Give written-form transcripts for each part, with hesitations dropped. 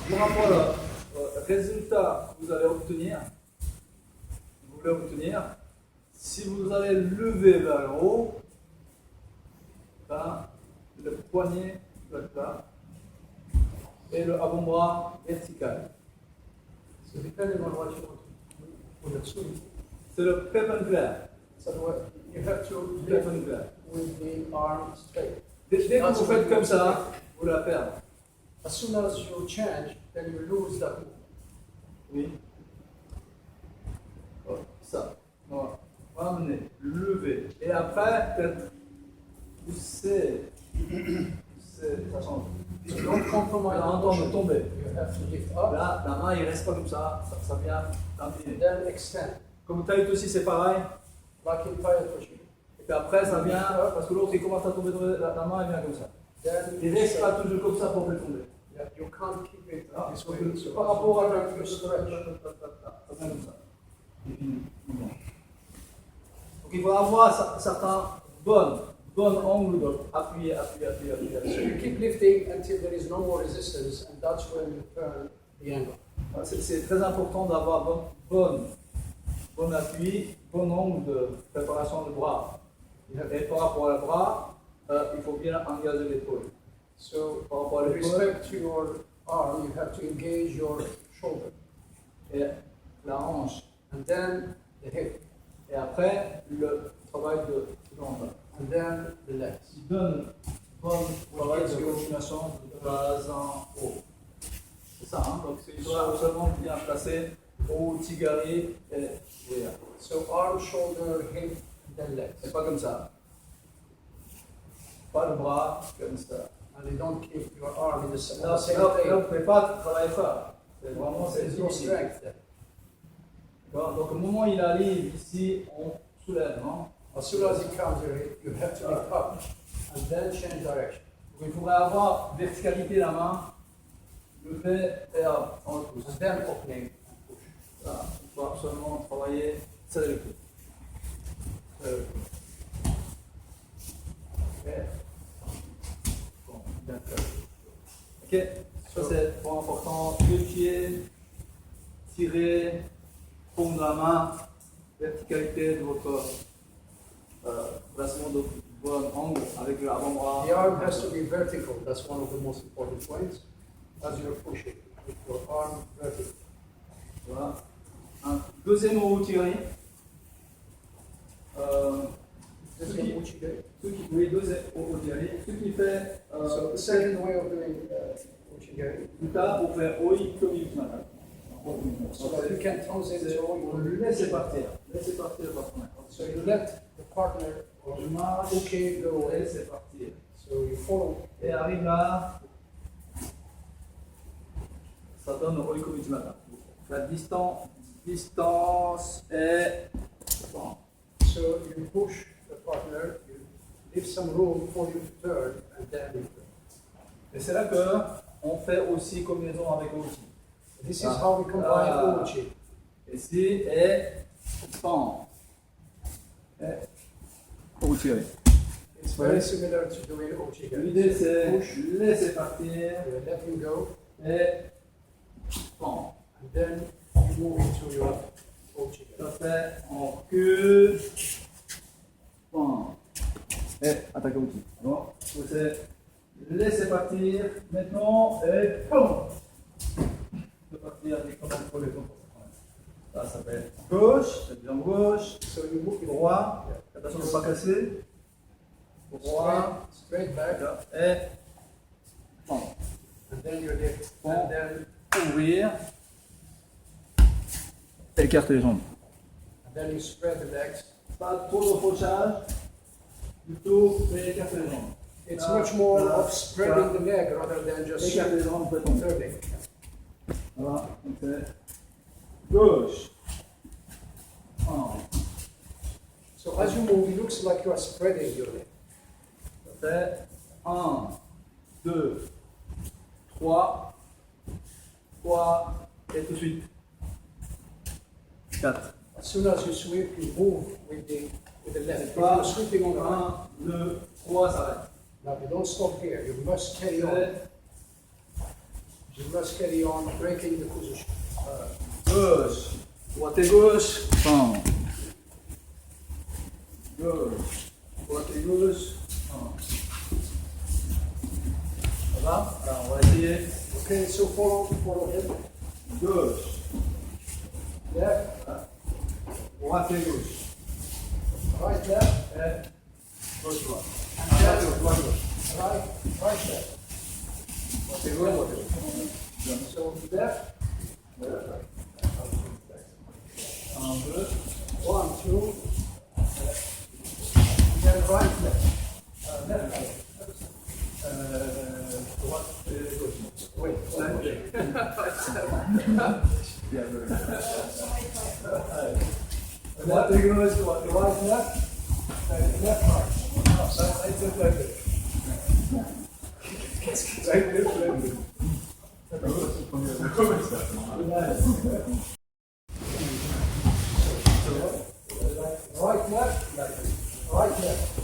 par rapport au résultat que vous allez obtenir, si vous allez lever vers le haut, ben, le poignet doit être là et le avant-bras vertical. So depending on what you want to do, C'est le perpendiculaire. so you have to lift Perpendiculaire. with the arm straight. Dès que vous faites comme ça, vous la perdez. As soon as you change, then you lose that movement. Oui. Voilà, ça. Voilà. Ramener, lever. Et après, peut-être pousser. Ça change. So don't compromise On on entend motion. tomber. You have to lift up Là, la main, il reste pas comme ça vient and t'incliner. then extend. Comme taille aussi, c'est pareil. Like in fire pushing. Et puis après, ça vient, parce que l'autre, il commence à tomber, la main, elle vient comme ça. Then Il reste pas toujours comme ça pour plus tomber. yeah, you can't keep it Ah, this so way. So par rapport à you stretch. ça vient comme ça. Et puis, bon. Donc il faut avoir certains bons angles d'appuyer. So you keep lifting until there is no more resistance, and that's when you turn the angle. C'est très important d'avoir bon appui, bon angle de préparation du bras. Et par rapport à le bras, il faut bien engager l'épaule. So Par rapport à with l'épaule respect to your arm, you have to engage your shoulder, et la hanche. and then the hip, Et après, le travail de jambe. and then the legs. Qui donne bon travail de coordination de bas en haut. C'est ça, hein? Donc il faut seulement bien placer haut, tigari et derrière. So arm, shoulder, hip, and then legs. C'est pas comme ça. Pas le bras comme ça. And you don't keep your arm in the same Là, place. vous ne pouvez pas travailler fort. C'est vraiment There's no ici. strength there. D'accord. Donc au moment où il arrive ici, on soulève, non? As soon as it comes here, you have to lift up and then change direction. Donc il faudrait avoir verticalité de la main, lever et on le pousse. And then opening. Voilà. Il faut absolument travailler serrer le coude. Serrer le coude. Ok. Bon, bien fait. Ok. Ça c'est le point important. Deux pieds, tirer, paume de la main, verticalité de votre placement de bon angle avec l'avant-bras. The arm has to be vertical. That's one of the most important points. As you're pushing, with your arm vertical. Voilà. Un deuxième au tiré. Deuxième uchigai. Oui, deuxième au tiré. Ce qui fait So the second way of doing uchigai, plus tard pour faire oi comme il m'a. so that you can translate it all. On le laisse partir. Laissez partir le partenaire. So you let the partner or Je marche, okay go away. laissez partir. So you follow. Et arrive là, ça donne le oi comme il m'a. La distance est bon. So you push the partner, you leave some room for you to turn, and then you turn. Et c'est là que on fait aussi combinaison avec outil. This is how we combine uchi. Ici est pan. Et outil. It's very similar to doing uchigai. L'idée c'est Push, laisser partir you let him go, et pan. and then you move into your uchigai. Ça fait on recule, pan. Et attaque outil. Bon, c'est laisser partir maintenant et pan. De partir avec pour les contrôles. Ça s'appelle gauche, c'est bien gauche, So you move droit, Yeah. attention de ne pas casser, droit, straight back, et pan. and then you lift, Bon. and then Ouvrir, écarter les jambes. you spread the legs. Pas trop de fauchage, plutôt écarter les jambes. It's much more of spreading the leg rather than just Écarter les jambes, peut tomber. turning. Voilà, donc c'est gauche. Un. So as you move, it looks like you are spreading your leg. Ça fait 1, 2, 3, et tout de suite 4. As soon as you sweep, you move with the left. If Pas you're sweeping on the right, 1, 2, 3, ça arrête. now you don't stop here. You must carry on. You must carry on breaking the position. Gauche. Droite et gauche. Fin. Gauche. Droite et gauche. Fin. Ça va? Alors, on va essayer. Okay, so follow him. Gauche. Left, Droite et gauche. right, left, Et gauche, droite. and Droite, left, gauche, droite, gauche. right, left. Droite et gauche, droite et gauche. Bien. So left, Un, deux. 1, 2, then right, left. Left. Droite et gauche. Wait, Ok. Bien, bien. Droite et gauche, droite et gauche. right, left, and left, right. Right, left, right, left.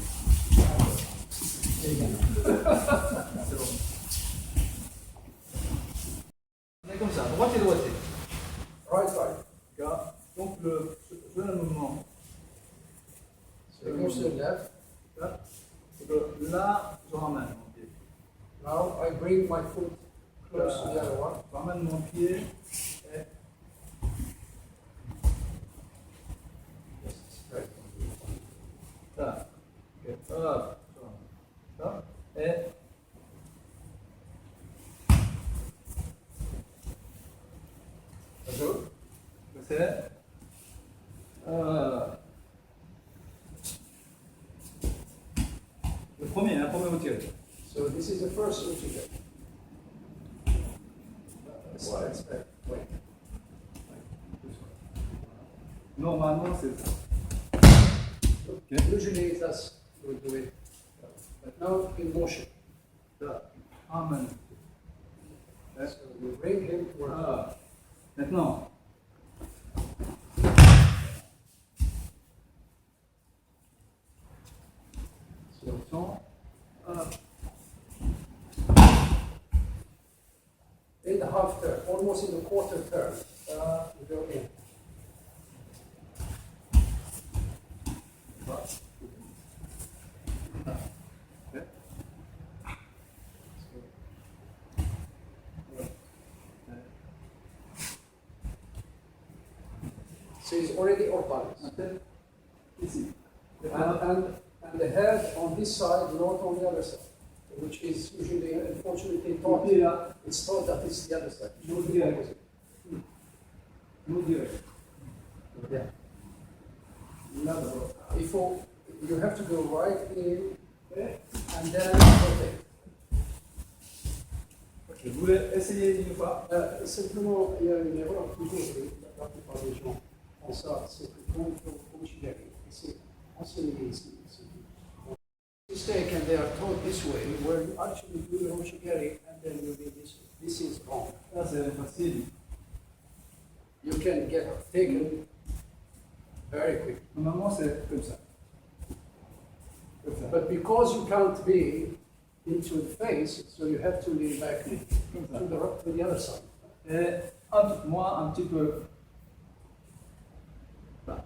On est comme ça, droite et droite. Right, right. D'accord. Donc le mouvement. So it goes to the left. Là, c'est que là, je ramène mon pied. Now I bring my foot close to the other one. Je ramène mon pied et Right. là. Ok. Hop. Ça. Et Good. c'est le premier outil. So this is the first integer. Let's wait. Normalement, c'est ça. Usually that's we do it. But now in motion. Ça. Ramène. So you bring him toward. Voilà. Maintenant, So hop. in the half turn, almost in the quarter turn, you go in. Voilà. Ok. So he's already off balance. Maintenant, ici. And the head on this side, not on the other side, which is usually, unfortunately, Mon taught. pied là, It's thought that it's the other side. No direct. no direct. Yeah. Là d'abord. You have to go right in Et and then rotate. je voulais essayer une fois. Simplement, il y a une erreur toujours, la plupart des gens font ça, c'est que quand ils font considérer, c'est enseigné ici. Mistake, and they are taught this way, where you actually do the hoshigari and then you do this way. This is wrong. Là, c'est facile. You can get taken very quick. Normalement, c'est comme ça. Comme ça. But because you can't be into the face, so you have to lean back to Comme ça. the other side. Et hop, moi, un petit peu. Là.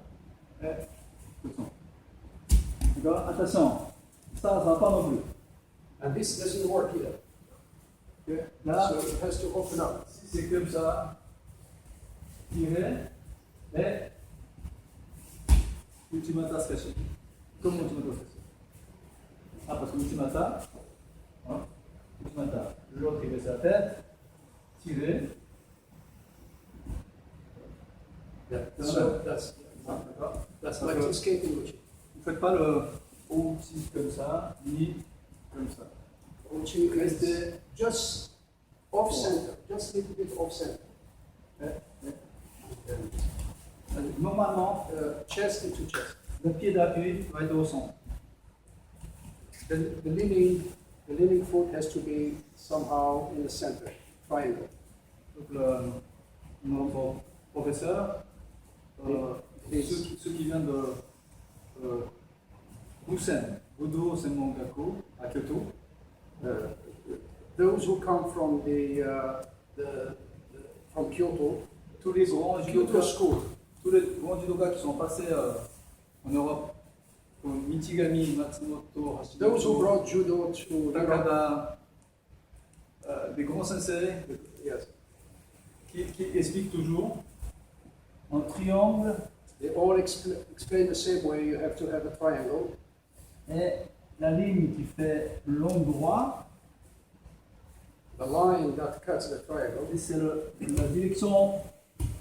Et tout ça. D'accord? Attention. Ça ne va pas non plus. And this doesn't work either. Ok? Là, So it has to open up. si c'est comme ça, tirer, et l'ultimata se cache. Comme l'ultimata se cache. Ah, parce que l'ultimata, hein, l'ultimata, l'autre il met sa tête, tirer, Yeah. No, So no. that's d'accord? like escaping routine. Vous ne faites pas le outil comme ça, ni comme ça. Routine is Restez. just off center, just a little bit off center. Normalement, Chest into chest. le pied d'appui va être au centre. The leaning foot has to be somehow in the center, triangle. Donc, notre professeur, ceux qui viennent de Busen, Budo Senmongaku, à Kyoto, Those who come from the from Kyoto, tous les grands Kyoto judokas, School. tous les grands judokas qui sont passés en Europe, comme Michigami, Matsumoto, Those who Hashimoto, brought judo to Europe, Takada, des grands sensei yes, qui expliquent toujours un triangle they all explain the same way. You have to have a triangle. et la ligne qui fait long droit, The line that cuts the triangle et c'est la direction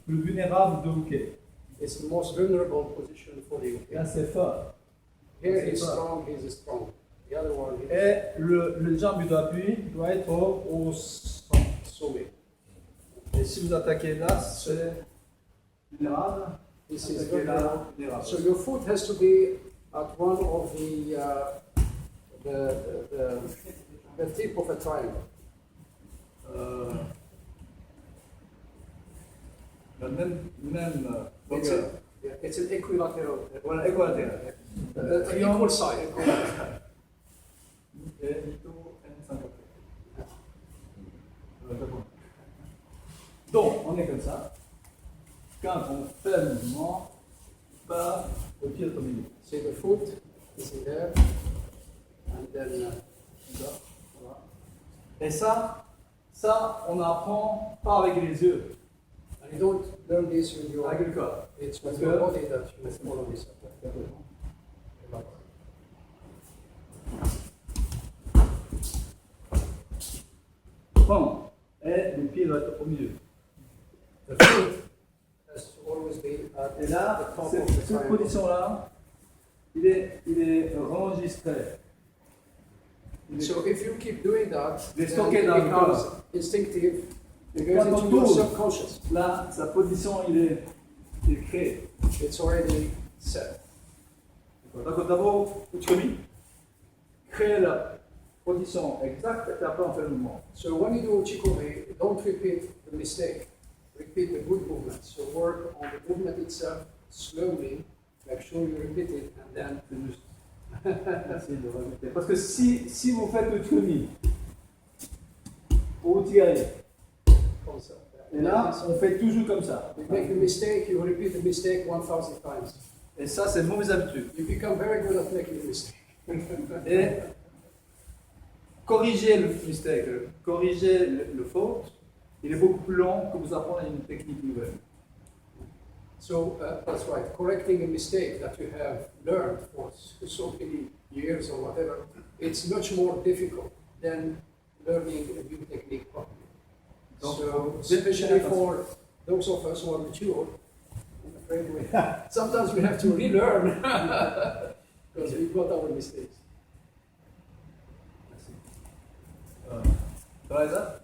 plus vulnérable de Uke. is the most vulnerable position for the Là, UK. c'est fort. Here c'est he's fort. strong, he's strong. The other one is Et le jambe d'appui doit être au sommet. Et si vous attaquez là, c'est vulnérable. This is Attaquez vulnerable. là, vulnérable. So your foot has to be at one of the tip of a triangle. La même It's, longueur. it's an equilateral. Voilà, équateur. Equal side. Et Ito, N50. Donc, on est comme ça. Quand on fait le mouvement, pas le pied au milieu. See the foot is in there, and then Voilà. Et ça, on apprend pas avec les yeux, and you don't learn this with your. avec le corps. It's with Parce your que- body that you follow this. Bon, et le pied doit être au milieu. The foot has to always be at Et là, the top of cette the triangle. position-là, il est enregistré. Il est- So if you keep doing that, Les then stocker it dans le becomes corps. instinctive. Et It goes quand on into your tourne, subconscious. là, sa position, il est créé. It's already set. Donc d'abord, Uchikomi, créer la position exacte et après on fait le mouvement. So when you do Chikome, don't repeat the mistake. Repeat the good movement. So work on the movement itself slowly. Make sure you repeat it, and then C'est juste. Merci de rajouter. Parce que si vous faites Uchikomi au Utigari, also. et là, on fait toujours comme ça. You make the mistake, you repeat the mistake 1,000 times. Et ça, c'est une mauvaise habitude. You become very good at making a mistake. Et corriger le mistake, corriger le faute, il est beaucoup plus long que vous apprendre une technique nouvelle. So that's right. Correcting a mistake that you have learned for so many years or whatever, it's much more difficult than learning a new technique properly. Donc, So, faites especially attention. for those of us who are mature, I'm afraid sometimes we have to relearn because we got our mistakes. Teresa?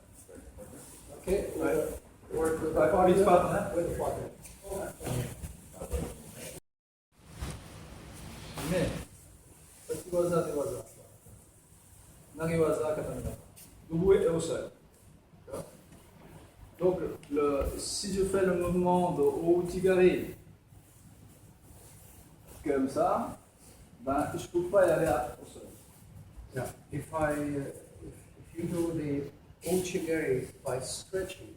Okay, Right. work with the Right, partner. which partner? With the partner. ね、立ち技、手技、投げ技、肩にdebout et au sol. Donc, si je fais le mouvement de Outigari comme ça, ben, je ne peux pas y aller au sol. Yeah. If you do the Ochigari by stretching,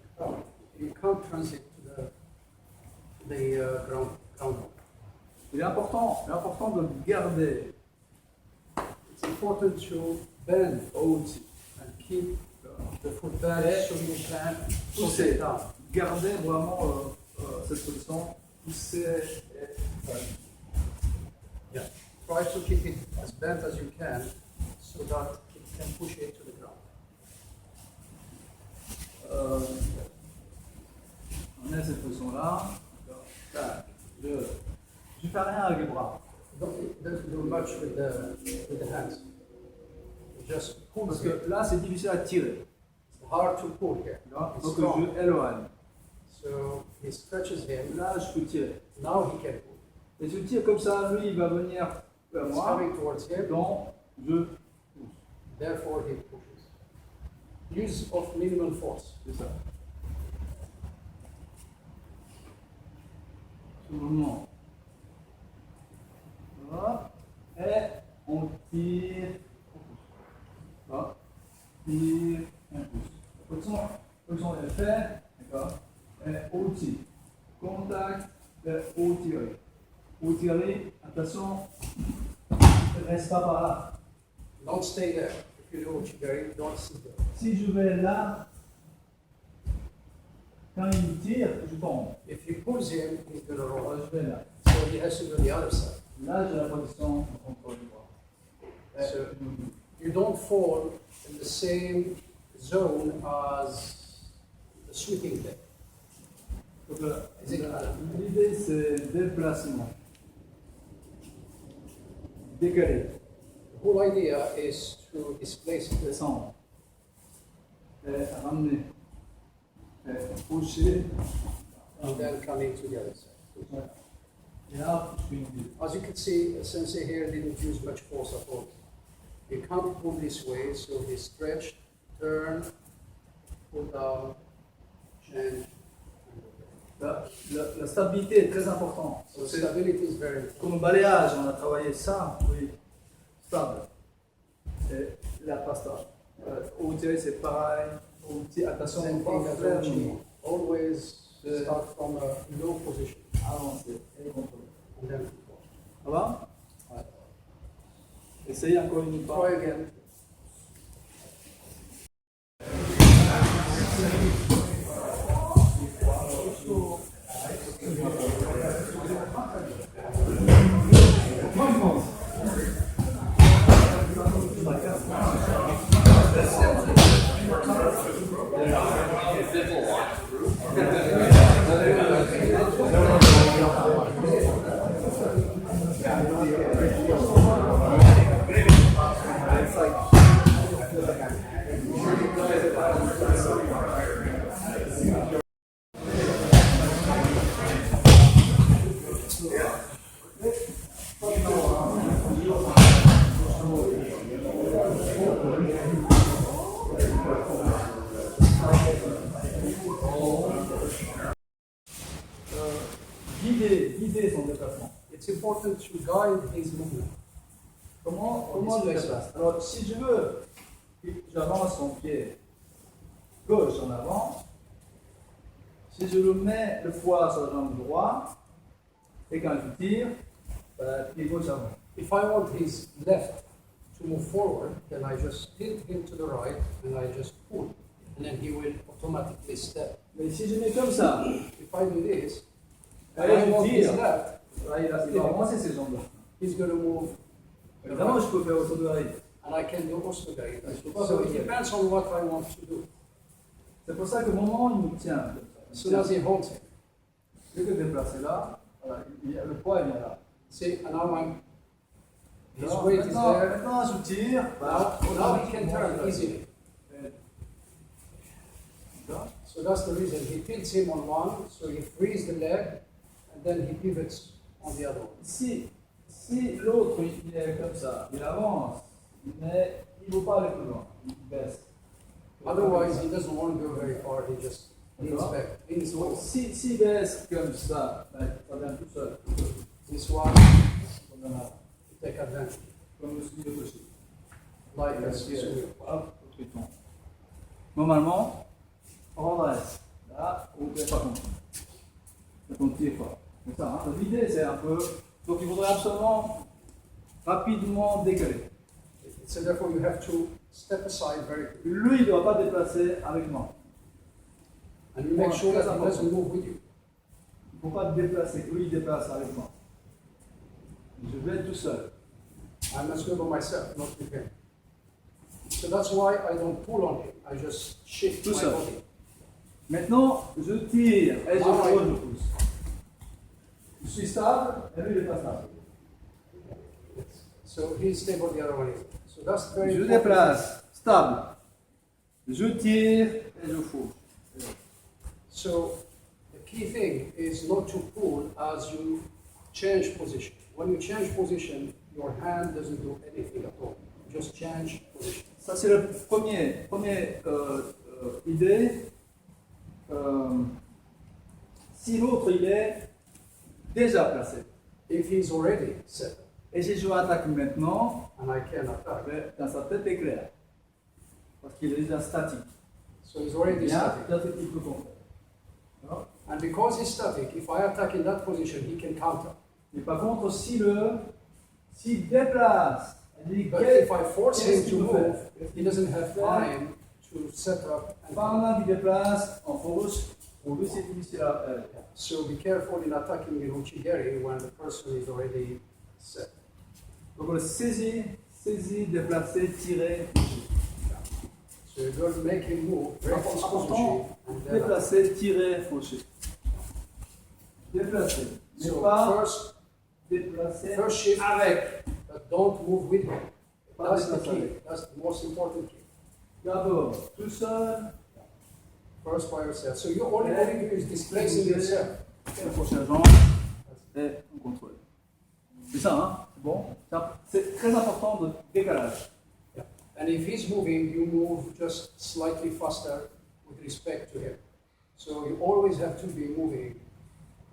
you can't transit to the ground. Il est important de garder It's important to bend Outi. and keep the foot bent so you can push Pousser. it down. Garder vraiment cette position, pousser et Yeah. Try to keep it as bent as you can so that it can push it to the ground. On est à cette position-là. Tac. Je fais rien avec les bras. Don't do much with the hands. Just pull Parce here. que là, c'est difficile à tirer. It's hard to pull here. Il It's faut que strong. je éloigne. So he stretches him. Là, je peux tirer. Now he can pull. Et je tire comme ça, lui, il va venir vers It's moi. coming towards him. Donc, je pousse. Therefore he pushes. Use of minimum force. C'est ça. Ce mouvement. Hop. Et on tire, on pousse. Hop. Tire, on pousse. Attention, position de faire, d'accord, haut tir, contact, haut tiré. Haut tiré, attention, ne reste pas par là. Don't stay there. If you do uchigari, don't sit there. Si je vais là, quand il tire, je tombe. If he pulls him, he's going to roll. Alors, je vais là. So he has to go the other side. Là, j'ai la position de contrôle du bras. So you don't fall in the same zone as the sweeping deck. Donc, Is it- l'idée, c'est déplacement. Décaler, The whole idea is to displace it. descendre, ramener, pousser, And then coming to the other side. voilà. Et là, je fais une vue. As you can see, Sensei here didn't use much force at all. You can't pull this way, so he stretched, turn, pull down, change. La stabilité est très importante. So stability is very important. Comme au balayage, on a travaillé ça, oui, stable. Et là, pas stable. Au tiré, c'est pareil. Au tir, attention, Same pas thing as faire Uchi. Always start from a low position avancer et contrôler. and then Ça va? Essayez encore une fois. try again. Guider son déplacement. It's important to guide his movement. Comment je déplace? Alors, si je veux, j'avance son pied gauche en avant. Si je le mets le poids sur la jambe droite, et quand je tire, pied gauche avant. If I want his left to move forward, then I just tilt him to the right and I just pull, and then he will automatically step. Mais si je mets comme ça, If I do this, and allez, I je want his tire, left, là, il va avancer ses jambes. he's going to move to the Évidemment, right. je peux faire auto de ride. And I can do also guide. Je peux pas So faire it auto. depends on what I want to do. C'est pour ça que au moment où il me tient, As soon as he holds him, je vais déplacer là, voilà, le poids il vient là. see, and now his Alors, weight is there. maintenant, je tire, Now he can turn easily. Là. So that's the reason. He tilts him on one, so he frees the leg, and then he pivots on the other one. Si l'autre il est comme ça, il avance, mais il ne veut pas aller plus loin, il baisse. Otherwise, he doesn't want to go very far. He just leans D'accord. back, leans Donc, forward. s'il baisse comme ça, ça vient tout seul. This one, Comme un arbre. you take advantage. Comme le ski de cocher. Like a Suzuki. Hop, au triton. Normalement, on redresse. Là, on ne fait pas contre. Donc on tire pas. C'est ça, hein. Donc, l'idée c'est un peu. Donc il faudrait absolument rapidement décaler. So therefore, you have to step aside very quickly. Lui, il ne doit pas déplacer avec moi. And you make sure that he doesn't move with you. Il ne faut pas déplacer. Lui, il déplace avec moi. Je vais tout seul. I must go by myself, not with him. So that's why I don't pull on him. I just shift Tout my seul. body. Maintenant, je tire et je Ah, ouais. pose, je pousse. Je suis stable et lui, il n'est pas stable. So he's stable, the other one is. So that's very Je important. déplace, stable. Je tire et je fous. So the key thing is not to pull as you change position. When you change position, your hand doesn't do anything at all. You just change position. Ça, c'est le premier idée. Si l'autre, il est déjà placé, If he's already set et si je attaque maintenant, and I can attack, dans sa tête est clair. Parce qu'il est déjà statique. So he's already bien, static. peut-être qu'il peut contrer. D'accord. And because he's static, if I attack in that position, he can counter. Mais par contre, s'il déplace, But if I force him qu'est-ce to qu'il peut faire? move, he doesn't have time to set up and Pendant qu'il déplace en fausse, pour lui c'est difficile à So be careful in attacking in Uchigeri when the person is already set. Donc le saisir, déplacer, tirer. So you don't make him move very close to Important, Uchi, and then déplacer, tirer, faucher. Déplacer. Mais so pas first déplacer shift, avec. but don't move with him. Pas That's the déplacer key. avec. That's the most important key. D'abord, tout seul, First by yourself. So you're only moving is displacing yourself. le prochain jambe et on contrôle. C'est ça, hein? C'est bon? C'est très important de décalage. Yeah. And if he's moving, you move just slightly faster with respect to him. So you always have to be moving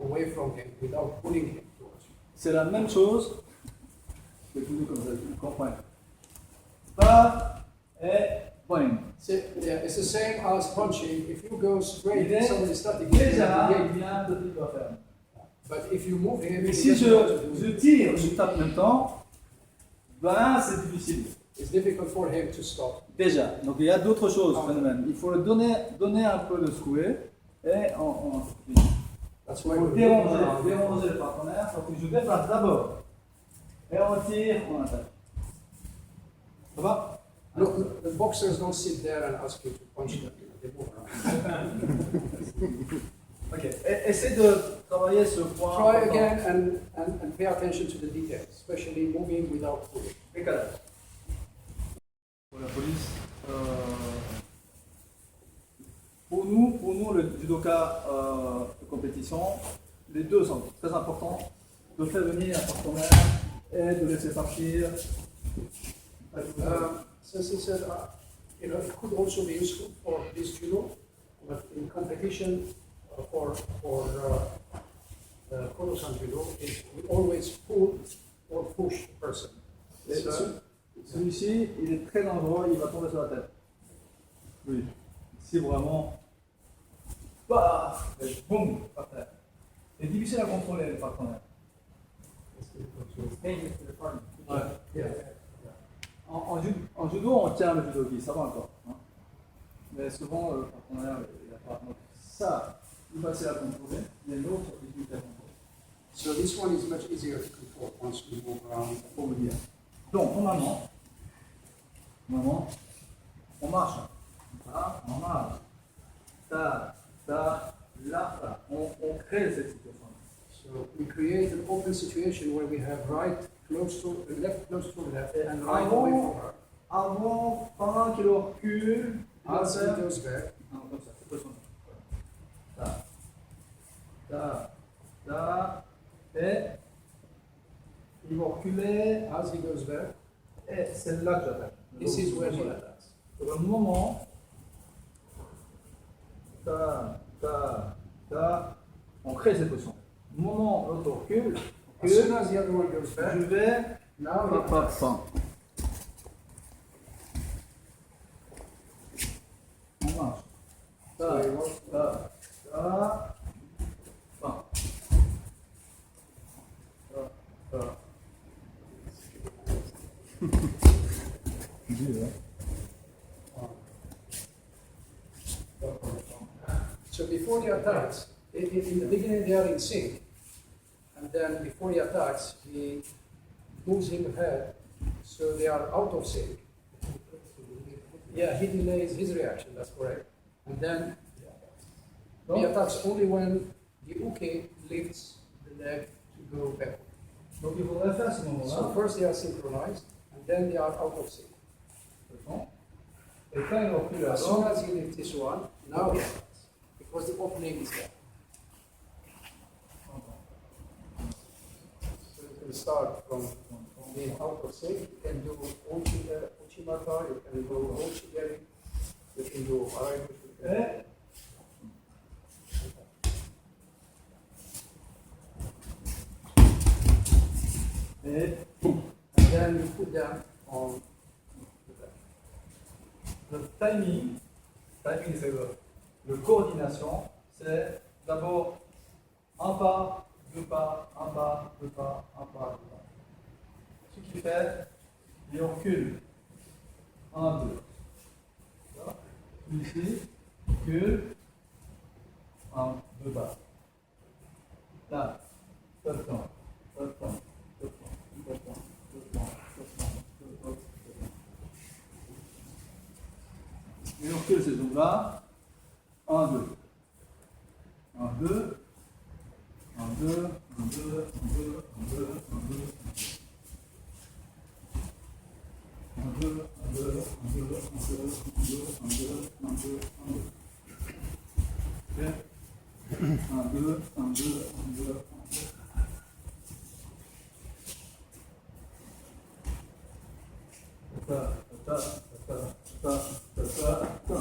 away from him without pulling him towards you. C'est la même chose que tout comme ça, tu comprends. Pas et boing. Yeah, it's the same as punching. If you go straight, Déjà, someone is static. he déjà, doesn't il vient de dire faire. But if you move him, Mais he si doesn't know what to je do. tire, je tape en même temps, ben c'est difficile. It's difficult for him to stop. Déjà, donc il y a d'autres choses, phénomène. Il faut le donner un peu de secouer et on That's il why faut we déranger le partenaire, donc je déplace d'abord et on tire, on attaque. Ça va? Look, the boxers don't sit there and ask you to punch them. They move around. Ok, essaie de travailler ce point. Try important. again and pay attention to the details, especially moving without pulling. Décalage. Pour la police, pour nous, le judoka de compétition, les deux sont très importants. De faire venir un partenaire et de laisser partir. Since he said, you know, it could also be useful for this judo, but in competition for Kodosan judo, is we always pull or push the person. Et So, celui-ci, il est très dangereux, il va tomber sur la tête. Oui. Si vraiment, paf, et boum, par terre. C'est difficile à contrôler le partenaire. Ouais. yeah. En judo, on tient le judogi, ça va encore. Hein. Mais souvent, le partenaire, il n'a pas. Donc, ça, il va facile à contrôler. Il y a l'autre qui est plus à contrôler. So this one is much easier to control once we move around. Pour vous dire. Donc, normalement, on marche. Là, on marche. Ça, là, là. On crée cette situation. So we create an open situation where we have right close to left close to left and right away from her. Avant, pendant qu'il recule, il va As he faire. goes back, Non, comme ça, c'est pas son. Là. Là. Là. Et il va reculer. as he goes back, Et c'est là que j'attaque. this is where he attacks. Au moment, on crée cette position. Au moment où l'autre recule, As soon as the other one goes je back, vais. now he attacks. On marche. So he walks Fin. So before he attacks, in the beginning they are in sync, and then before he attacks, he moves him ahead, so they are out of sync. Yeah, he delays his reaction, that's correct. And then he attacks only when the uke lifts the leg to go back. Donc il faudrait faire ce So moment-là. first they are synchronized, and then they are out of sync. Et quand il recule As soon avant, as he lifts this one, now he attacks, because the opening is there. So you can start from being out of sync. You can do uchimata, you can do uchigeri, you can do araibushi. et And then you put them on the back. le timing timing, c'est le coordination, c'est d'abord un pas, deux pas, un pas, deux pas, un pas, deux pas. Ce qui fait, il recule. 1, 2. Ici, recule. 1, 2 pas. Là, pas de temps, pas de temps, pas de temps, pas de temps, pas de temps, pas de temps, pas de temps. Et on recule ces zooms-là. 1, 2. 1, 2. 1, 2, 1, 2, 1, 2, 1, 2, 1, 2. 1, 2, 1, 2, 1, 2, 1, 2, 1, 2, 1, 2, 1, 2, 1, 2. Ok. 1, 2, 1, 2, 1, 2, 1, 2. Ta, ta, ta, ta, ta, ta,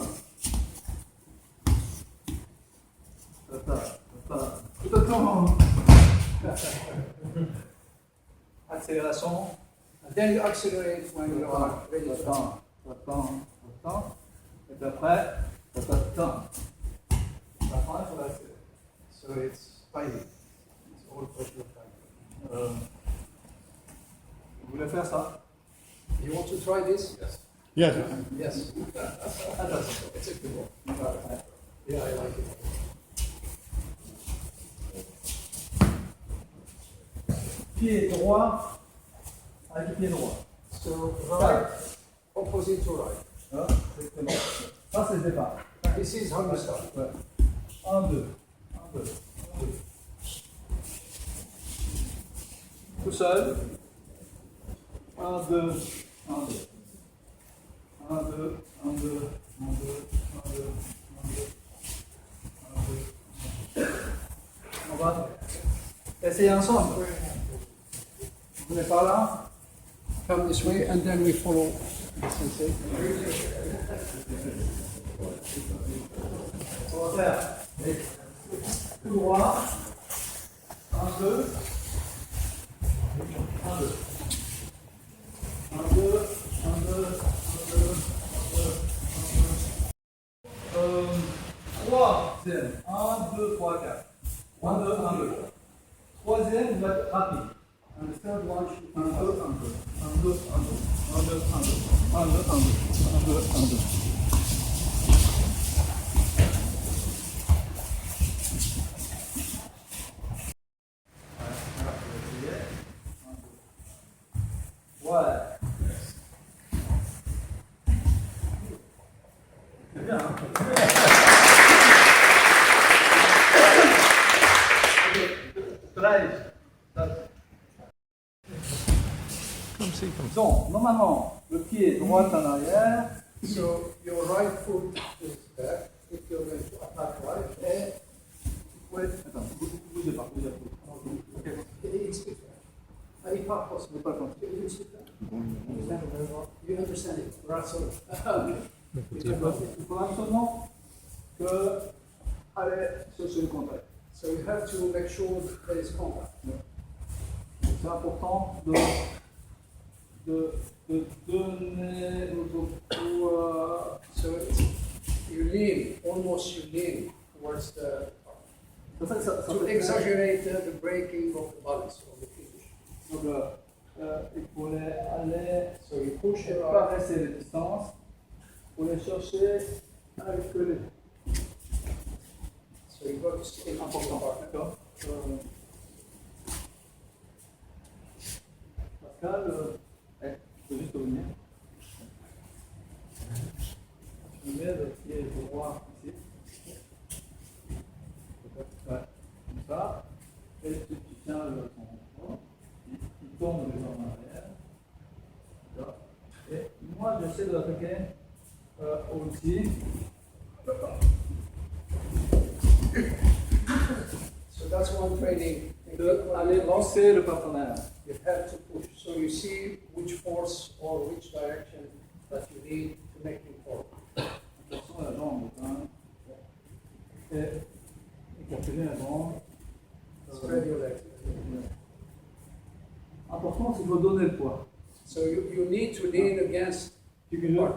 ta. Tout le temps. Accélération. And then you accelerate when you are ready to start. Attends. Et puis après, attends. Après, il faut accélérer. So it's timing. It's all question of timing. Vous voulez faire ça? You want to try this? Yes. Yes. Yes. Attention. It's a good one. Yeah, I like it. Pied droit avec pied droit. So right, opposite to right. Hein? Exactement. Ça, c'est le départ. This is how you start. Ouais. 1, 2. 1, 2. 1, 2. Tout seul. 1, 2. 1, 2. 1, 2. 1, 2. 1, 2. 1, 2. 1, 2. 1, 2. On va essayer ensemble. Vous venez par là. Come this way and then we follow the sensei. On va faire tout droit. 1, 2. 1, 2. 1, 2. 1, 2. 1, 2. 3. 1, 2, 3, 4. 1, 2, 1, 2. Troisième, vous êtes rapide. And the third one should 1, 2, 1, 2. 1, 2, 1, 2. 1, 2, 1, 2. 1, 2, 1, 2. 1, 2, 1, 2. Ouais. C'est bien, hein? Donc, normalement, le pied droit en arrière. So your right foot is back. If you're going to attack right, and Ouais, attends, bougez pas. it's different. It's not possible. Pas comme ça. It's different. You understand it? Right, so Il faut absolument que aller chercher le contact. so you have to make sure that there is contact. C'est important de donner pour So you lean, almost you lean towards the, ça to fait exaggerate the breaking of the balance of the finish. Donc, il faut aller So you push et your pas arm. rester les distances, pour les chercher avec les So you got to stay in important. partner. D'accord. Pascal, tu peux juste revenir. Je mets le pied droit ici. Ouais, comme ça. Et tu tiens le ton. Il tombe les jambes en arrière. D'accord. Et moi, j'essaie de l'attaquer aussi. So that's one training. Aller lancer le partenaire. You have to push. So you see which force or which direction that you need to make him fall. Attention à la jambe. Hein. Et écarteler la jambe. Spread your legs. Important, c'est de donner le poids. So you need to lean against Tu peux le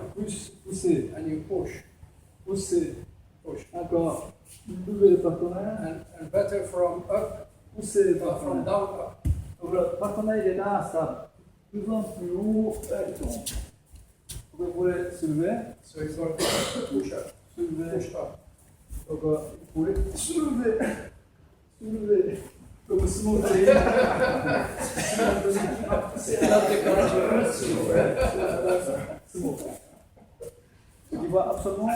pousser. and you push. Poussez. Push. Encore. Levez le partenaire. And better from up, Poussez le from partenaire. down up. Donc le partenaire il est là, ça. De plus en plus haut, et il tombe. Vous pouvez se lever. So it's going to push up, Se lever. push up. Donc vous pouvez se lever. Se lever. Comme Simon Veil. C'est not the correct C'est bon. Il va absolument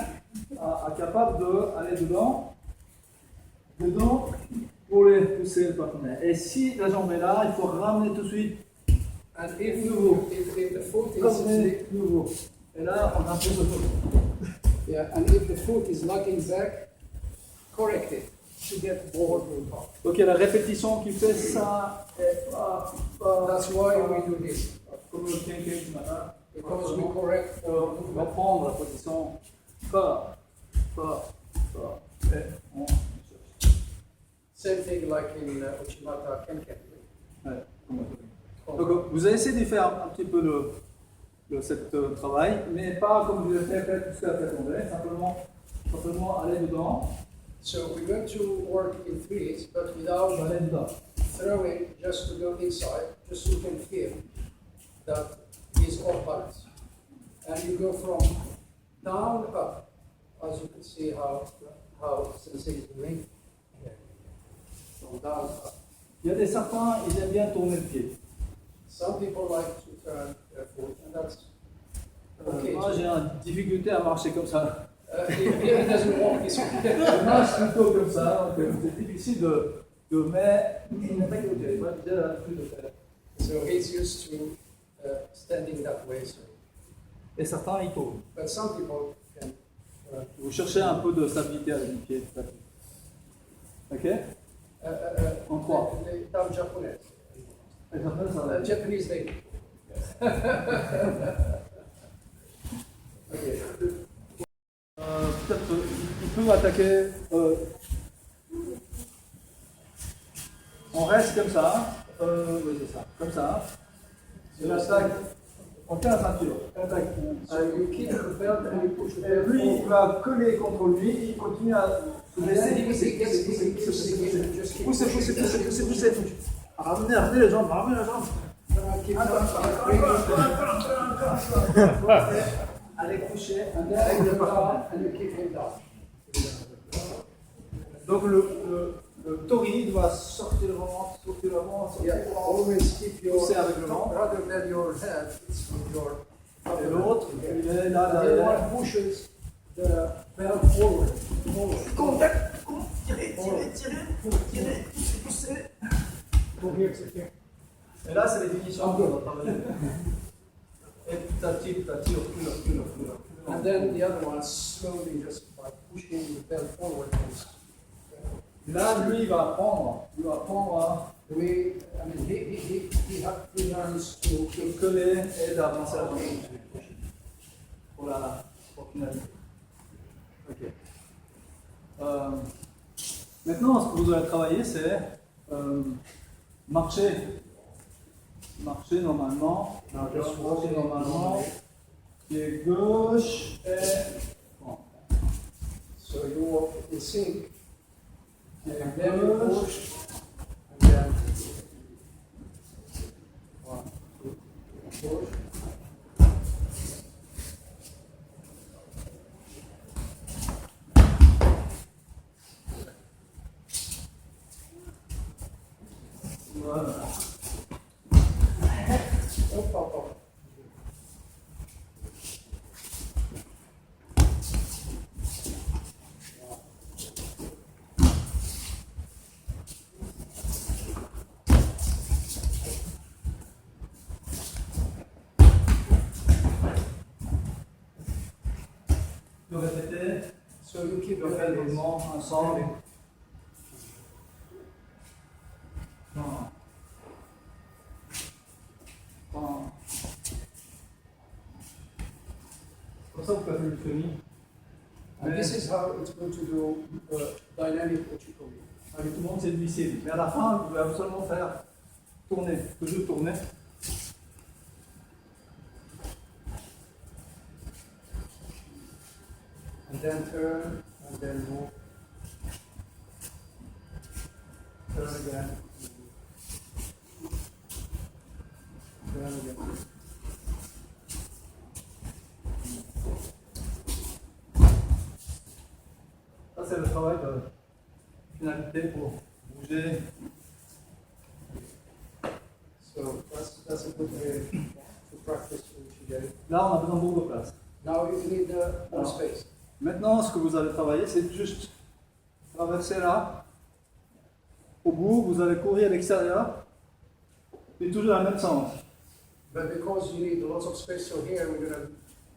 incapable d'aller dedans pour les pousser le partenaire. Et si la jambe est là, il faut ramener tout de suite And if the foot is ramener nouveau. Et là, on a plus de foot. yeah, and if the foot is locking back, correct it to get more on top. Donc il y a la répétition qui fait ça et pas That's why we do this, comme le quinquet ce matin. because we correct for On va movement. prendre la position pas, et on cherche. Same thing like in Uchimata Kenken. Ouais, donc vous allez essayer de faire un petit peu cet travail, mais pas comme je l'ai fait jusqu'à la tête tombée, simplement aller dedans, So we're going to work in threes, but without aller dedans. throwing, just to go inside, just so you can feel that is off balance. And you go from down up, as you can see how Sensei is doing here. From down up. Il y a des certains, ils aiment bien tourner le pied. Some people like to turn their foot, and that's okay. Moi j'ai une difficulté à marcher comme ça. It doesn't walk this way. Je marche plutôt comme ça, donc c'est difficile de mettre plus de faire. So he's used to standing that way. So. Et certains ils tournent. But some people can. Vous cherchez un peu de stabilité avec les pieds. Ok? En trois. Les dames japonaises. Et après, ça va. Japanese lady. Peut-être il peut attaquer. On reste comme ça. Oui, c'est ça. Comme ça. Il attaque. On tient la ceinture. Attaque. So you keep the belt and you push the Et belt lui, il forward. va coller contre lui. Il continue à se laisser pousser. Ramenez les jambes, ramenez les jambes. Keep Allez coucher. and then you go down and you keep him down. Donc le tori doit sortir le ventre, sortir le ventre, Yeah, always keep your Pousser avec le ventre. rather than your head, it's with your Et l'autre, il est là the other derrière. one pushes the belt forward. Contact, tirez, poussez. Go here, sit here. Et là, c'est les finitions qu'on va travailler. Et petit à petit, recule. And then the other one slowly just by pushing the belt forward. Là, lui, il va apprendre à He learns to coller et d'avancer à droite. Pour finaliser. Ok. Maintenant, ce que vous allez travailler, c'est marcher. Marcher normalement. Marcher normalement. Pied gauche et. Bon. so you walk in sync. Pied And then you gauche. push. And then 1, 2, push. Voilà. Hop. De répéter. So you keep On your fait le hands. mouvement ensemble. Comme ça, vous faites le semi. And this is how it's going to do dynamic Uchikomi. Avec tout le monde, c'est difficile. Mais à la fin, vous pouvez absolument faire tourner, toujours tourner. then turn, and then move. Turn again. Turn again. Ça, c'est le travail de finalité pour bouger. So that's a good way to practice Uchigari. Là, on a besoin de beaucoup de place. Now you need more Alors, space. Maintenant, ce que vous allez travailler, c'est juste traverser là. Au bout, vous allez courir à l'extérieur. Et toujours dans le même sens. But because you need lots of space, so here we're going to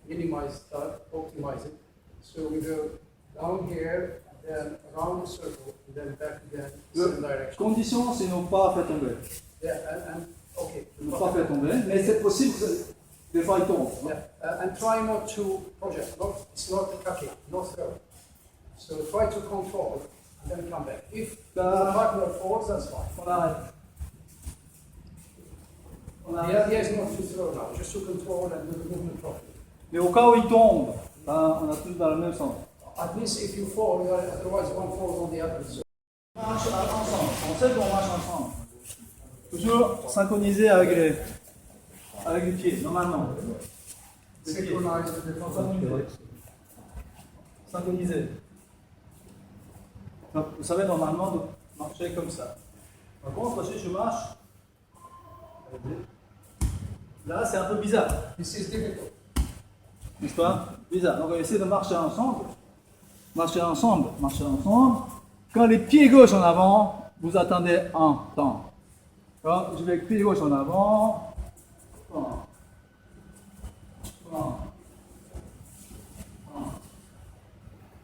minimize that, optimize it. So we go down here, then around the circle, and then back again, same direction. Condition, c'est ne pas faire tomber. Yeah, and okay. Ne pas faire tomber. Mais c'est possible que des fois il tombe. Yeah, and try not to project. It's not kaki, not throw. So try to control and then come back. If the partner falls, that's fine. On arrête. On The arrête. idea is not to throw now, just to control and do the movement properly. Mais au cas où il tombe, ben, on a tous dans le même sens. At least if you fall, otherwise one falls on the other. So On marche ensemble. On sait qu'on marche ensemble. Toujours synchronisé avec les pieds, normalement. Les pieds. synchronize the different. Synchronisé. Donc, vous savez normalement de marcher comme ça. Par contre, si je marche, là c'est un peu bizarre, This is difficult. n'est-ce pas? Bizarre. Donc on essaie de marcher ensemble. Marcher ensemble, marcher ensemble. Quand les pieds gauche en avant, vous attendez un temps. Alors, je vais avec pied gauche en avant.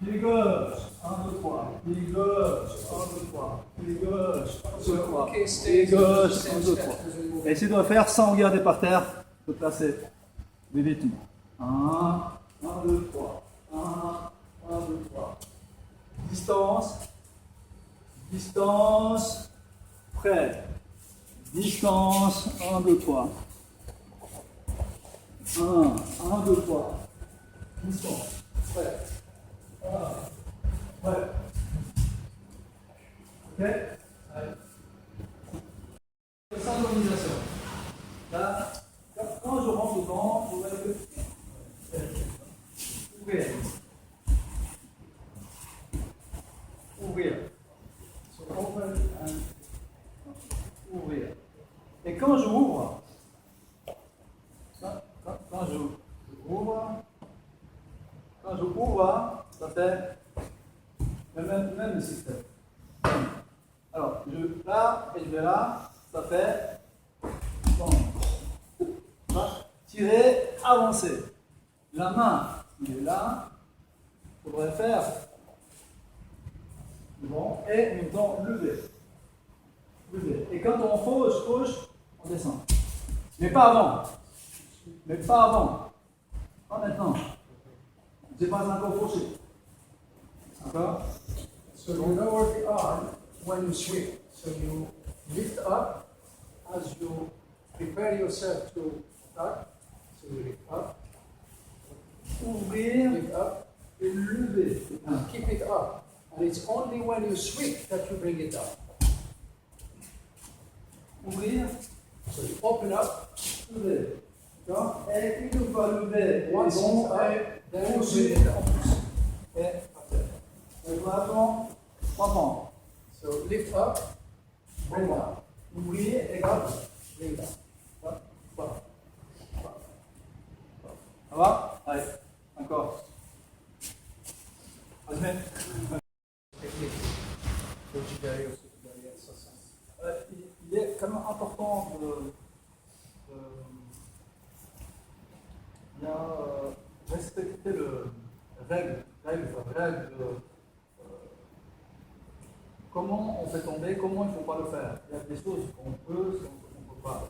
Pied gauche, 1, 2, 3. Pied gauche, 1, 2, 3. Pied gauche, 1, 2, 3. Okay, Pied stay gauche, same 1, 2, step 3. as we move. Essayez de le faire sans regarder par terre, de placer des rythmes. 1, 2, 3. 1, 2, 3. Distance. Distance. Prêt. Distance. 1, 2, 3. 1, 2, 3. Distance. Prêt. Prêt. Ok? Allez. Synchronisation. Là, quand je rentre dedans, vous voyez que ouvrir. Ouvrir. So open and ouvrir. Et quand je ouvre, quand je ouvre, ça fait le même système. Alors, là et je vais là, ça fait bon. Tirer, avancer. La main, il est là. Il faudrait faire bon, et en même temps lever. Lever. Et quand on fauche, on descend. Mais pas avant. Mais pas avant. Pas maintenant. Je n'ai pas encore fauché. D'accord? So you lower the arm when you swing. So you lift up as you prepare yourself to attack. So you lift up, Ouvrir lift up, et lever. and keep it up. And it's only when you swing that you bring it down. Ouvrir, So you open up, lever. D'accord? Et une fois levé, once bon, it's up, et then you bring it down. Et vraiment, enfant. So lift up, bring down, Ouvrir et grave. bring down. Ça va? Allez, encore. Vas-y. Technique. Uchigari or Sukigari exercise. Il est quand même important de bien respecter le règle de comment on fait tomber, comment il ne faut pas le faire. Il y a des choses qu'on peut, des choses qu'on ne peut pas.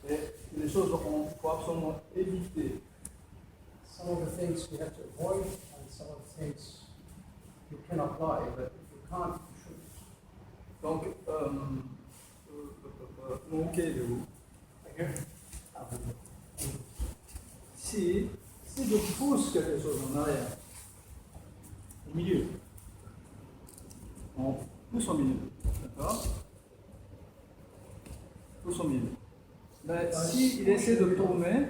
Et des choses qu'on faut absolument éviter. Some of the things you have to avoid, and some of the things you can apply, but if you can't, you shouldn't. Donc, mon quai est où? Si je pousse quelque chose en arrière, au milieu. On pousse au milieu. D'accord? Pousse au milieu. Mais si il essaie de tourner,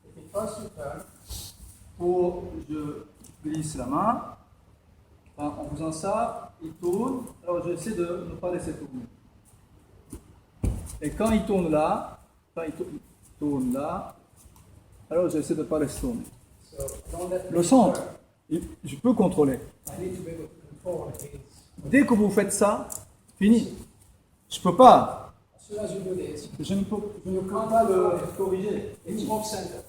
If he tries to turn, je glisse la main, enfin, en faisant ça, il tourne, alors j'essaie de ne pas laisser tourner. Et quand il tourne là, tourne là, alors j'essaie de ne pas laisser tourner. so don't let Le him centre, turn. je peux contrôler. I need to be able to control his. Dès que vous faites ça, fini. Je ne peux pas. As soon as you do this, Je ne peux pas le corriger. it's off center.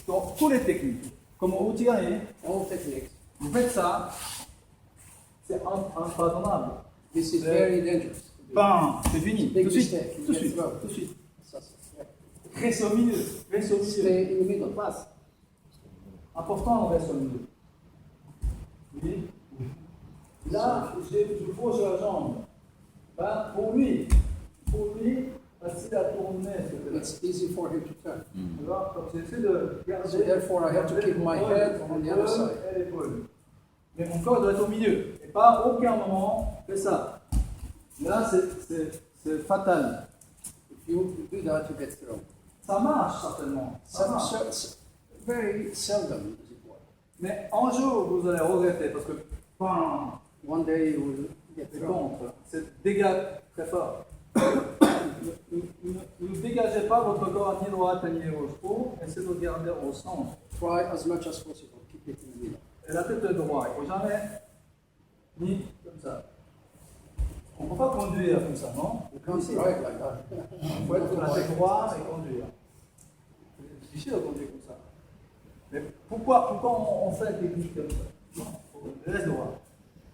Dans toutes les techniques, comme vous tirez, All techniques. vous faites ça, c'est impardonnable. This is very dangerous. Bam, c'est fini. Big Tout de suite, mistake. tout de suite, Yes, tout de suite. Yeah. Reste au milieu, reste au milieu. Stay in the middle. Pass. Important, on reste au milieu. Oui. Là, je pose la jambe. Ben, pour lui, facile à tourner. It's easy for him to turn. Tu vois, comme j'essaie de garder. So therefore, I have to keep my head on the other side. Et l'épaule. Mais mon corps doit être au milieu. Et pas à aucun moment fait ça. Là, c'est fatal. If you do that, you get thrown. Ça marche certainement. Ça marche. Very seldom does it work. Mais un jour, vous allez regretter parce que bam, One day you will get c'est thrown. contre. C'est dégage très fort. Ne dégagez pas votre corps à ni droite ni gauche. Pour essayez de garder au centre. Try as much as possible. Keep it in the middle. Et la tête est droite. Il ne faut jamais ni comme ça. On ne peut pas conduire comme ça, non? You can't drive like that. Il faut être la tête droite et conduire. C'est difficile de conduire comme ça. Mais pourquoi on fait la technique comme ça? Non, il reste droit.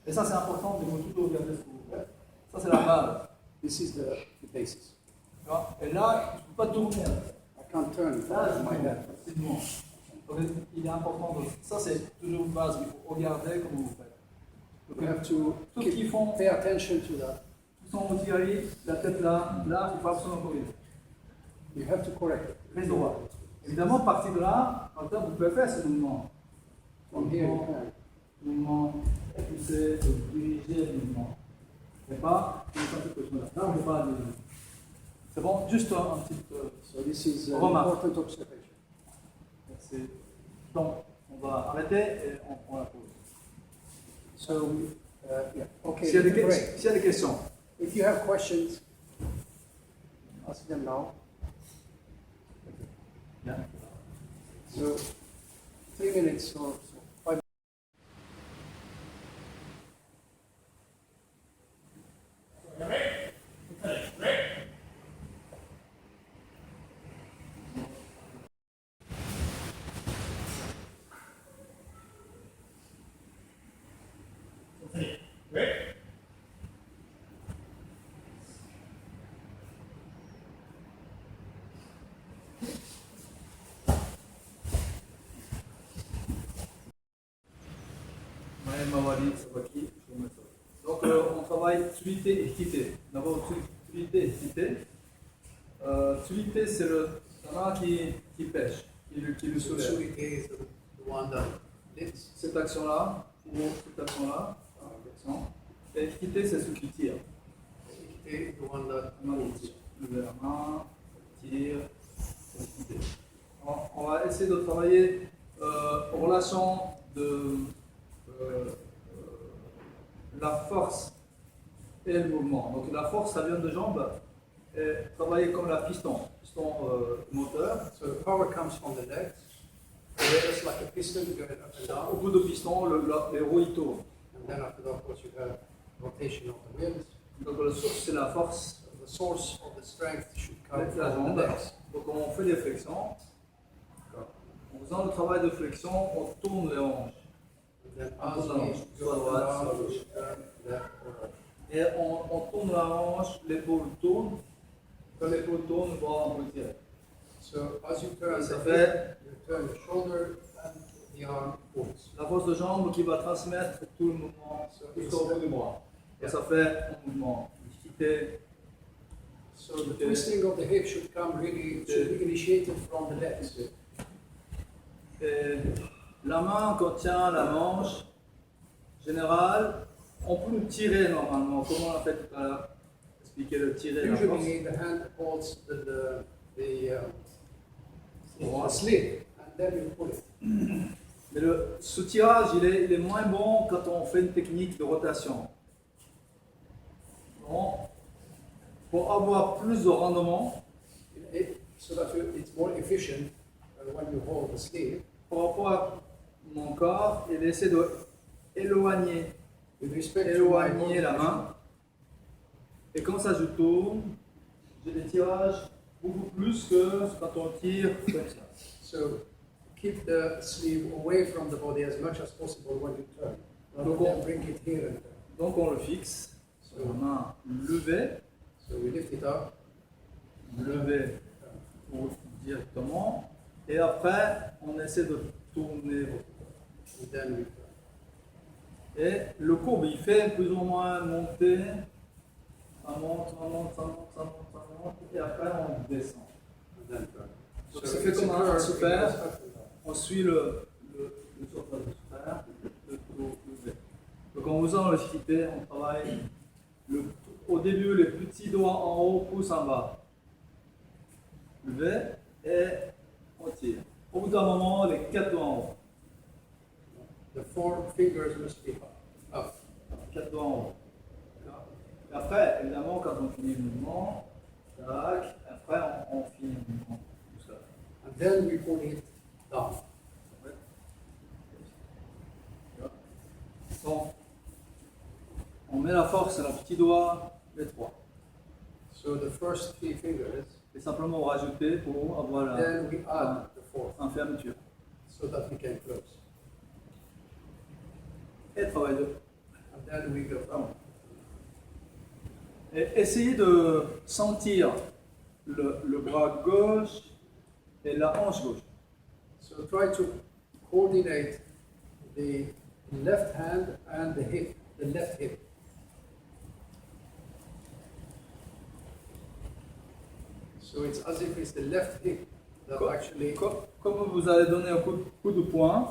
Et ça, c'est important de toujours regarder ce que vous faites. Ça, c'est la base. This is the basis. Tu vois? Et là, je ne peux pas tourner. I can't turn Là, je my head. facilement. Donc, il est important de. Ça, c'est toujours une base. Il faut regarder comment vous faites. Donc, You have to tout ce qu'ils font, pay attention to that. ils sont motivés, la tête là, il faut absolument corriger. You have to correct it. Reste droit. Évidemment, partir de là, en temps, vous pouvez faire ce mouvement. From here you can. Mouvement, pousser, diriger le mouvement. Mais pas, comme ça, quelque chose là. Là, on ne peut pas diriger. C'est bon, juste un petit. So this is an Remarque. important observation. Merci. Donc, on va arrêter et on prend la pause. So, yeah. Okay, S'il y a des break. s'il y a des questions. If you have questions, ask them now. Bien. So, 3 minutes or so. 5 Donc, on travaille fluidité et équité. D'abord, fluidité et équité. Fluidité, c'est le canard qui pêche, qui le soulève. Surity is the one that lifts. Cette action-là, ou cette action-là, action. Et équité, c'est ce qui tire. Surity is the one that moves. Lever la main, tire, c'est équité. On va essayer de travailler en relation de la force et le mouvement. Donc la force, ça vient de jambes, et travailler comme la piston moteur. So the power comes from the legs. It's like a piston going up and Au down. bout de piston, les roues ils tournent. And then after that, of course, you have rotation of the wheels. Donc le source, c'est la force The source of the strength should come avec la from the jambe. legs. Donc on fait des flexions. En faisant le travail de flexion, on tourne les hanches. And then On as tourne la we hanche, go soit droite, soit down, gauche. we turn left or right. Et on tourne la hanche, l'épaule tourne. Quand l'épaule tourne, le bras on peut tirer. So as you turn Ça the fait hip, you turn the shoulder and the arm pulls. la force de jambe qui va transmettre tout le mouvement jusqu'au bout du bras. Et ça fait un mouvement d'équité. So the twisting of the hip should be initiated from the legs. Et la main contient la manche général, on peut le tirer normalement, comme on l'a fait tout à l'heure. Expliquer le tirer. la force. Usually, the hand holds the sleeve, and then you pull it. Mais ce tirage, il est moins bon quand on fait une technique de rotation. Donc, pour avoir plus de rendement, So that it's more efficient when you hold the sleeve. par rapport à mon corps, il essaie de éloigner With respect to my éloigner la main. Et quand ça je tourne, j'ai des tirages beaucoup plus que quand on tire comme ça. So keep the sleeve away from the body as much as possible when you turn. Rather than bring it here and there. Donc on le fixe sur la main levée, So we lift it up. levée directement, et après on essaie de tourner votre corps. And then we turn. Et le courbe il fait plus ou moins monter, ça monte, ça monte, ça monte, ça monte, ça monte, et après on descend. And then turn. Donc c'est fait it's comme a un curve, super. it goes up and down. On suit le surface de sphère, le dos levé. Donc en faisant le skité, on travaille au début les petits doigts en haut, pouce en bas. Levé et on tire. Au bout d'un moment, les 4 doigts en haut. The 4 fingers must be up. 4 doigts en haut. Et après, évidemment, quand on finit le mouvement, tac, après on finit le mouvement. Tout ça. And then we pull it down. Donc, on met la force sur le petit doigt, les 3. So the first 3 fingers, Et simplement rajouter pour avoir then we add the 4th un fermeture. so that we can close. Et travailler. And then we go down. Et essayez de sentir le bras gauche et la hanche gauche. So try to coordinate the left hand and the hip, the left hip. So it's as if it's the left hip that actually. Comme vous allez donner un coup de poing,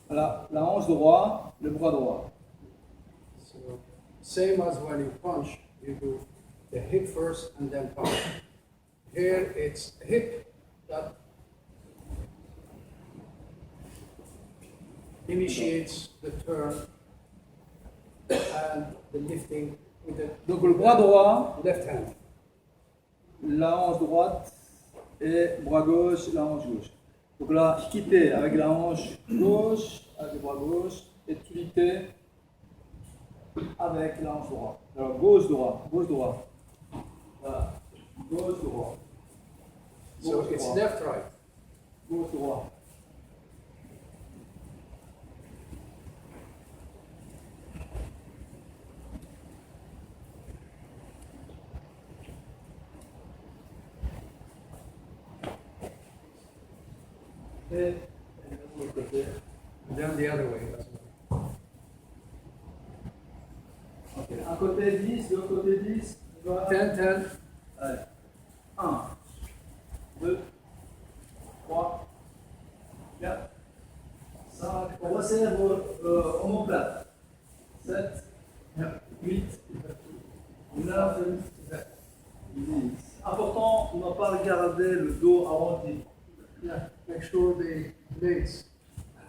voilà, la hanche droite, le bras droit. So same as when you punch, you do the hip first and then punch. Here it's hip that initiates the turn and the lifting with the Donc le bras droit, left hand. la hanche droite et bras gauche, la hanche gauche. Donc là, quitter avec la hanche gauche, avec le bras gauche, et tuliter avec la hanche droite. Alors gauche droit, gauche droit. Voilà, gauche droit. So Gauche it's droit. left right. Gauche droit. Et de l'autre côté. And then the other way as well. Ok, un côté 10, de l'autre côté 10. 10, 10. Allez. 1, 2, 3, 4, 5. On resserre omoplate. 7, 8, 9, 10. Important de ne pas regarder le dos arrondi. Yeah. Make sure the legs,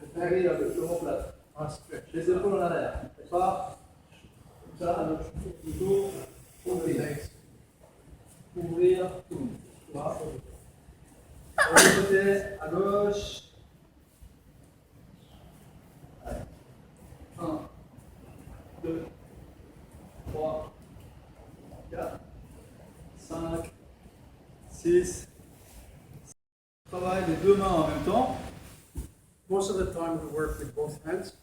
the back Derrière l'omoplate. are stretched. Les épaules en arrière. Et pas comme ça, plutôt The ouvrir. legs. Ouvrir tout. Voilà. Sur le côté, à gauche. Allez. 1, 2, 3, 4, 5, 6. Travaille les deux mains en même temps. Most of the time we work with both hands.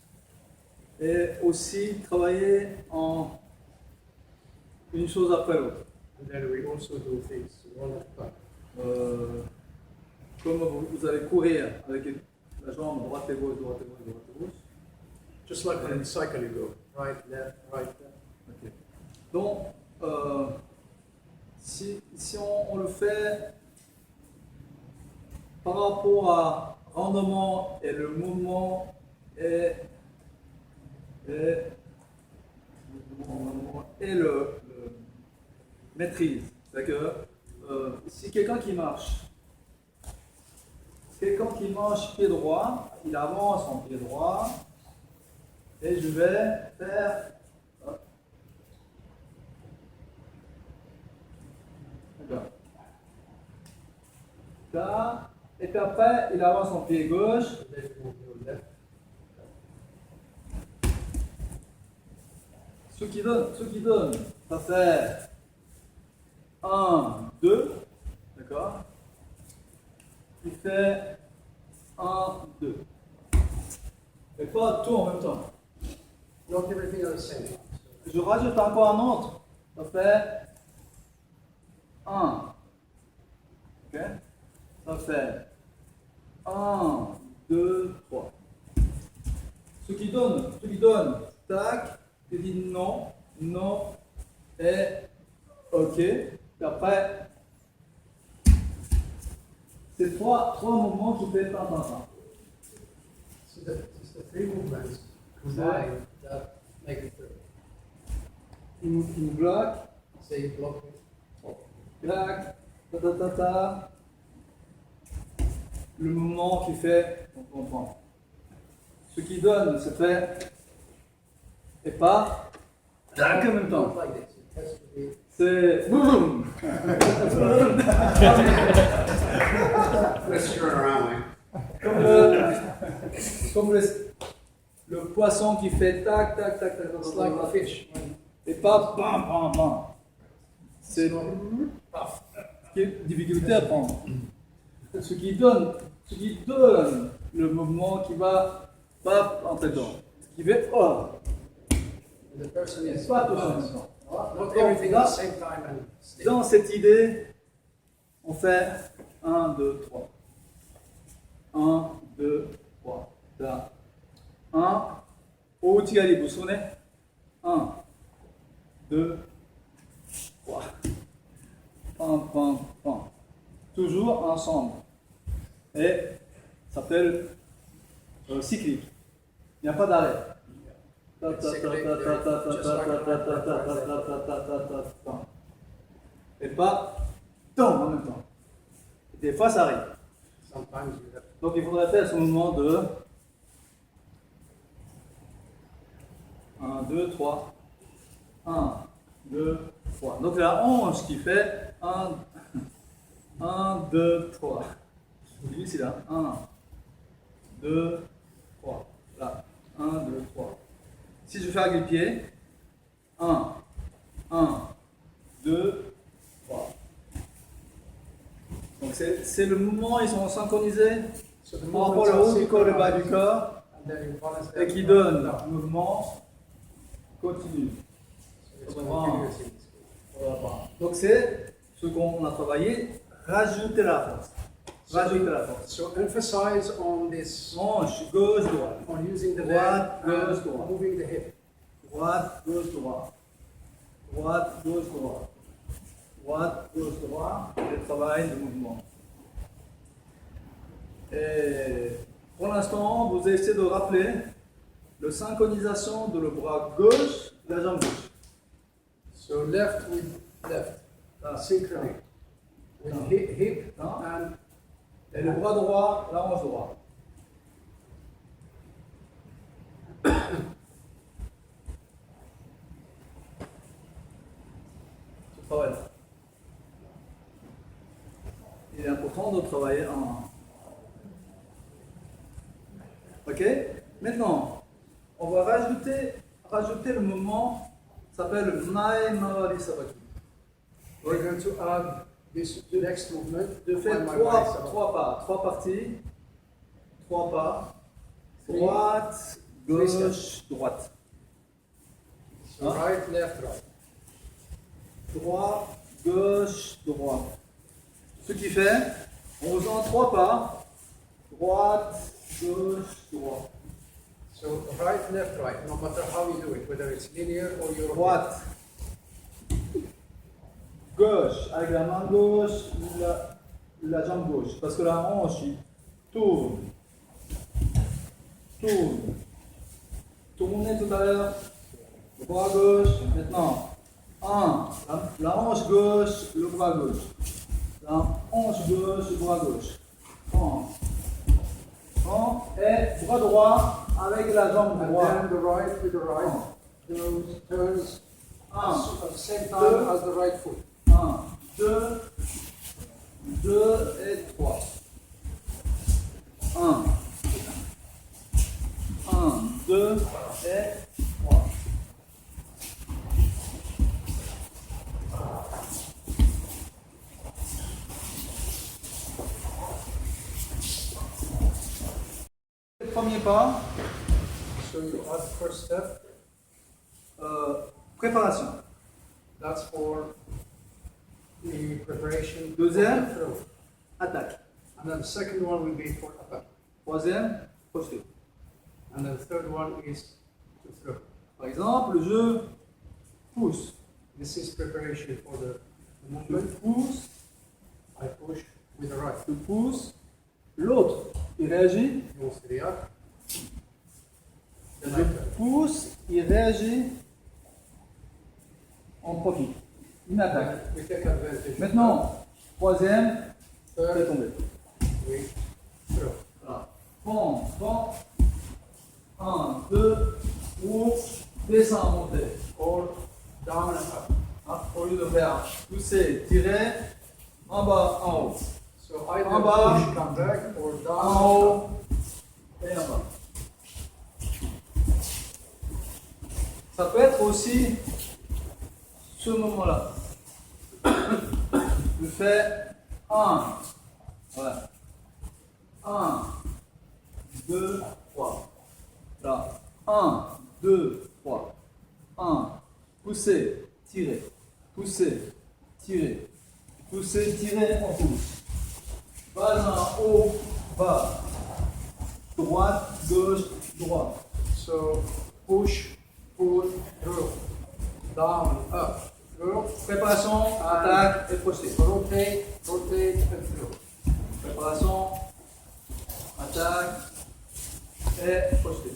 Et aussi travailler en une chose après l'autre. And then we also do things one at a time. Comme vous allez courir avec la jambe droite et gauche, droite et gauche, droite et gauche. Just like when you cycle, you go right, left, right, left. Ok. Donc, si on le fait par rapport à rendement et le mouvement est et le maîtrise. C'est-à-dire que si quelqu'un qui marche pied droit, il avance en pied droit et je vais faire là, et puis après il avance en pied gauche. Ce qui donne, ça fait 1, 2, d'accord? Il fait 1, 2. Et pas tout en même temps. Not everything at the same time. Je rajoute encore un autre, ça fait 1. Ok? Ça fait 1, 2, 3. Ce qui donne, tac, tu dis non, non, et ok. Et après, c'est trois mouvements qui fait un. So it's the three movements combined that make it through. Une bloc, Say block. clac, ta ta ta ta. Le mouvement qui fait, on comprend. Ce qui donne, se fait, et pas, tac en même temps. Not like this. It has to be. C'est boum. Let's turn around, Comme le poisson qui fait tac, tac, tac, tac. It's like a fish. Et pas bam, bam, bam. C'est une difficulté à prendre. Ce qui donne le mouvement qui va pas entrer dedans. Ce qui fait oh. And the person is Pas tout en même temps. not everything at the same time and still. Dans cette idée, on fait 1, 2, 3. 1, 2, 3. Là. 1. Otigari, vous vous souvenez? 1, 2, 3. Pam, pam, pam. Toujours ensemble. Et ça s'appelle cyclique. Il n'y a pas d'arrêt. Et pas tant en même temps. Des fois ça arrive. Sometimes you have Donc il faudrait faire ce mouvement de 1, 2, 3. 1, 2, 3. Donc la hanche qui fait 1, 2, 3. C'est difficile là. 1, 2, 3. Là. 1, 2, 3. Si je fais avec les pieds, 1, 2, 3. Donc c'est le mouvement, ils sont synchronisés so the par rapport movements au are haut du corps et le bas du synchronized, corps and then you balance et them qui up donne and down. un mouvement continu. So it's Wow. continuous in this case. Voilà. Donc c'est ce qu'on a travaillé, rajouter la force. Rajouter la force. So emphasize on this, Hanche, gauche, droite. on using the Droite, leg gauche, and droite. moving the hip. Droite, gauche, droite. Droite, gauche, droite. Droite, gauche, droite. Et le travail de mouvement. Et pour l'instant, vous essayez de rappeler la synchronisation de le bras gauche et la jambe gauche. So left with left, Ah. synchrony. With Ah. hip Ah. and Et le bras droit, la hanche droite. Ce travail-là. Il est important de travailler en. Ok? Maintenant, on va rajouter le mouvement, ça s'appelle le Mae Mawari Sabaki. we're going to add this next movement. De faire on my right side. trois parties, 3 pas, droite, gauche, droite. So right, left, right. Droite, gauche, droite. Ce qui fait, en faisant 3 pas, droite, gauche, droite. So right, left, right. No matter how you do it, whether it's linear or you're Droite, gauche, avec la main gauche, la jambe gauche. Parce que la hanche, il tourne, tourné tout à l'heure. Le bras gauche. Maintenant, 1. La hanche gauche, le bras gauche. La hanche gauche, le bras gauche. 1. Et bras droit avec la jambe And droite. then the right with the right. Those turns at the same time Deux. as the right foot. 1, 2, 2 et 3. 1, 2 et 3. Le premier pas, So you add the first step. préparation. That's for the preparation. Deuxième. for the throw. Attaque. And then the second one will be for attack. Troisième, posture. And then the third one is to throw. Par exemple, je pousse. This is preparation for the Je movement. pousse, I push with the right. je pousse. L'autre, il réagit. He wants to react. Then I Je turn. pousse, il réagit. On profite. Une attaque. We take advantage. Maintenant, troisième, fais Third, tomber. we throw. Voilà. Bon, bon. 1, 2, ouf, descends, monter. Or down and up. Hein, au lieu de faire pousser, tirer, en bas, en haut. So either En bas. push, come back, or down. En haut et en bas. Ça peut être aussi ce moment-là. Je fais 1, voilà. 1, 2, 3. Là. 1, 2, 3. 1, pousser, tirer. Pousser, tirer. Pousser, tirer, on pousse. Bas en haut, bas. Droite, gauche, droite. So push, pull, throw. Down, up, throw. Préparation, attaque et posture. Rotate, rotate, and throw. Préparation, attaque et posture.